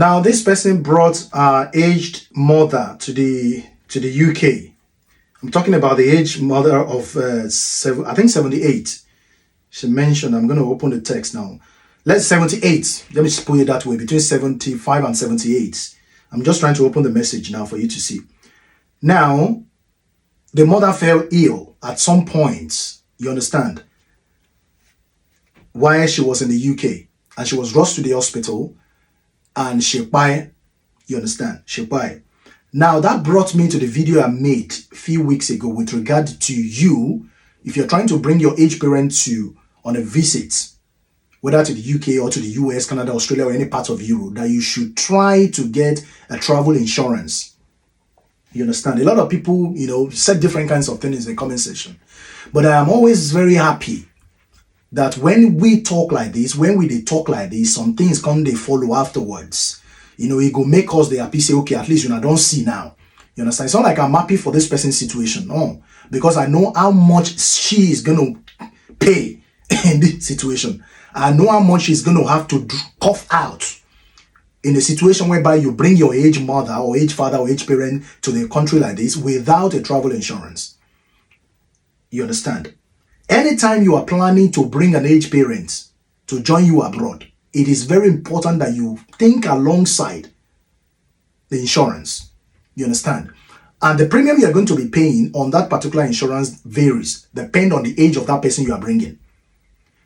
Now, this person brought aged mother to the UK. I'm talking about the aged mother of I think 78. She mentioned, I'm going to open the text now. Let's 78. Let me just put it that way, between 75 and 78. I'm just trying to open the message now for you to see. Now, the mother fell ill at some point, you understand, while she was in the UK, and she was rushed to the hospital, and she died, you understand, she died. Now, that brought me to the video I made a few weeks ago with regard to you, if you're trying to bring your aged parent on a visit, whether to the UK or to the US, Canada, Australia, or any part of Europe, that you should try to get a travel insurance. You understand? A lot of people, said different kinds of things in the comment section. But I am always very happy that when we talk like this, some things come, they follow afterwards. It go make us the happy, say, okay, at least, I don't see now. You understand? It's not like I'm happy for this person's situation. No, because I know how much she is going to pay in this situation. I know how much she's going to have to cough out in a situation whereby you bring your aged mother or aged father or aged parent to the country like this without a travel insurance. You understand? Anytime you are planning to bring an aged parent to join you abroad, it is very important that you think alongside the insurance. You understand? And the premium you are going to be paying on that particular insurance varies, depending on the age of that person you are bringing.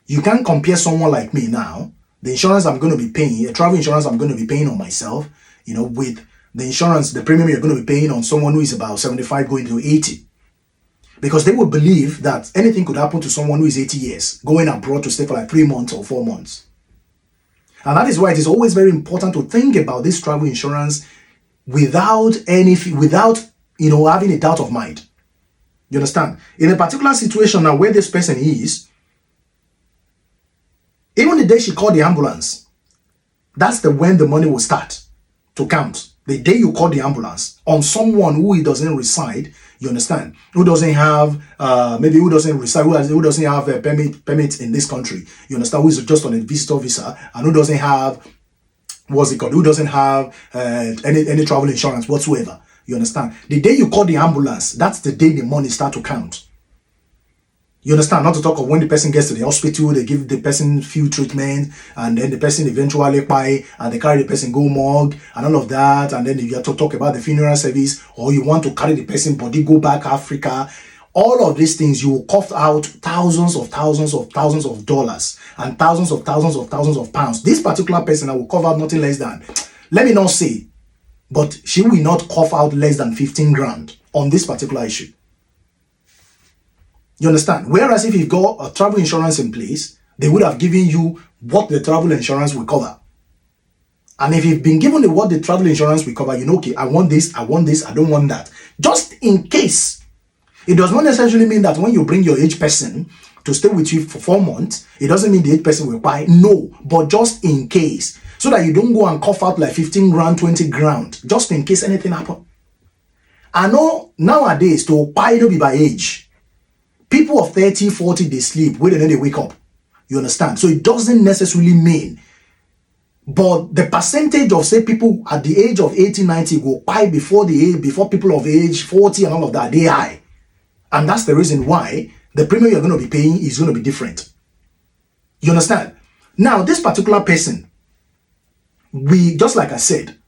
You can't compare someone like me now, the insurance I'm going to be paying, a travel insurance I'm going to be paying on myself, with the insurance, the premium you're going to be paying on someone who is about 75 going to 80. Because they would believe that anything could happen to someone who is 80 years, going abroad to stay for like 3 months or 4 months. And that is why it is always very important to think about this travel insurance without having a doubt of mind. You understand? In a particular situation now where this person is, even the day she called the ambulance, that's when the money will start to count. The day you call the ambulance on someone who doesn't reside, you understand, who doesn't have, who doesn't have a permit in this country, you understand, who is just on a visitor visa, and who doesn't have, who doesn't have any travel insurance whatsoever, you understand. The day you call the ambulance, that's the day the money start to count. You understand? Not to talk of when the person gets to the hospital, they give the person few treatment, and then the person eventually buy, and they carry the person go morgue, and all of that, and then you have to talk about the funeral service, or you want to carry the person body go back Africa. All of these things, you will cough out thousands of dollars, and thousands of pounds. This particular person, I will cover out nothing less than, let me not say, but she will not cough out less than 15 grand on this particular issue. You understand? Whereas if you've got a travel insurance in place, they would have given you what the travel insurance will cover. And if you've been given what the travel insurance will cover, okay, I want this, I don't want that. Just in case. It does not necessarily mean that when you bring your aged person to stay with you for 4 months, it doesn't mean the aged person will buy. No, but just in case. So that you don't go and cough out like 15 grand, 20 grand, just in case anything happens. I know nowadays to buy don't be by age. People of 30, 40, they sleep, wait and then they wake up. You understand? So it doesn't necessarily mean. But the percentage of, say, people at the age of 80, 90 go buy before people of age 40 and all of that, they high. And that's the reason why the premium you're going to be paying is going to be different. You understand? Now, this particular person, just like I said,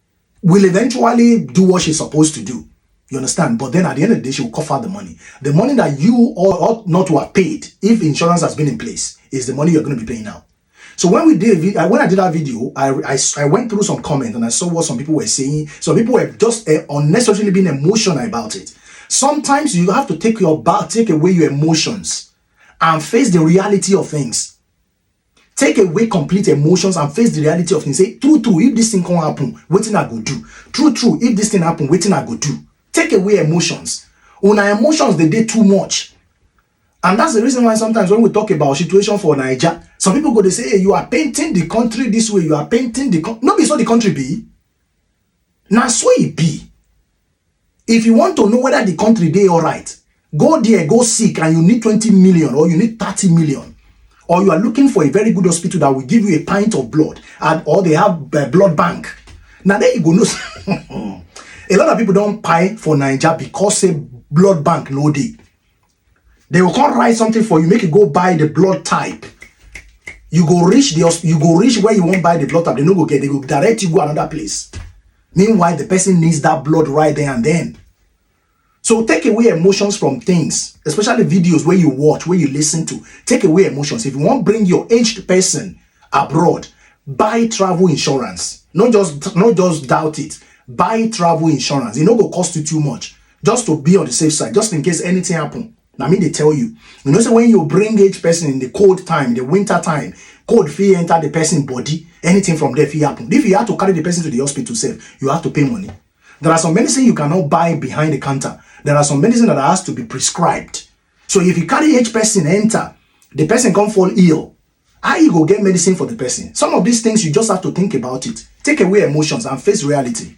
will eventually do what she's supposed to do. You understand? But then at the end of the day, she will cough out the money. The money that you ought not to have paid if insurance has been in place is the money you're going to be paying now. So when I did that video, I went through some comments and I saw what some people were saying. Some people were just unnecessarily being emotional about it. Sometimes you have to take away your emotions and face the reality of things. Take away complete emotions and face the reality of things. Say, true, if this thing can't happen, what I go do? True, if this thing happen, what I go do? Take away emotions. When our emotions, they too much. And that's the reason why sometimes when we talk about situation for Nigeria, some people go, they say, hey, you are painting the country this way. You are painting the country. No, be so the country be. Now, so it be. If you want to know whether the country they all right, go there, go sick, and you need 20 million or you need 30 million. Or you are looking for a very good hospital that will give you a pint of blood, or they have a blood bank. Now there you go. No, a lot of people don't pay for Nigeria because say blood bank no day. They will come write something for you, make you go buy the blood type. You go reach where you won't buy the blood type. They no go get. They go direct you go another place. Meanwhile, the person needs that blood right there and then. So take away emotions from things, especially videos where you watch, where you listen to. Take away emotions. If you want to bring your aged person abroad, buy travel insurance. Not just doubt it. Buy travel insurance. It no go cost you too much. Just to be on the safe side, just in case anything happen. I mean, they tell you. You know, so when you bring aged person in the cold time, the winter time, cold fee enter the person body, anything from there fee happen. If you have to carry the person to the hospital safe, you have to pay money. There are some medicine you cannot buy behind the counter. There are some medicine that has to be prescribed. So if you carry aged person enter, the person can't fall ill. How you go get medicine for the person? Some of these things you just have to think about it. Take away emotions and face reality.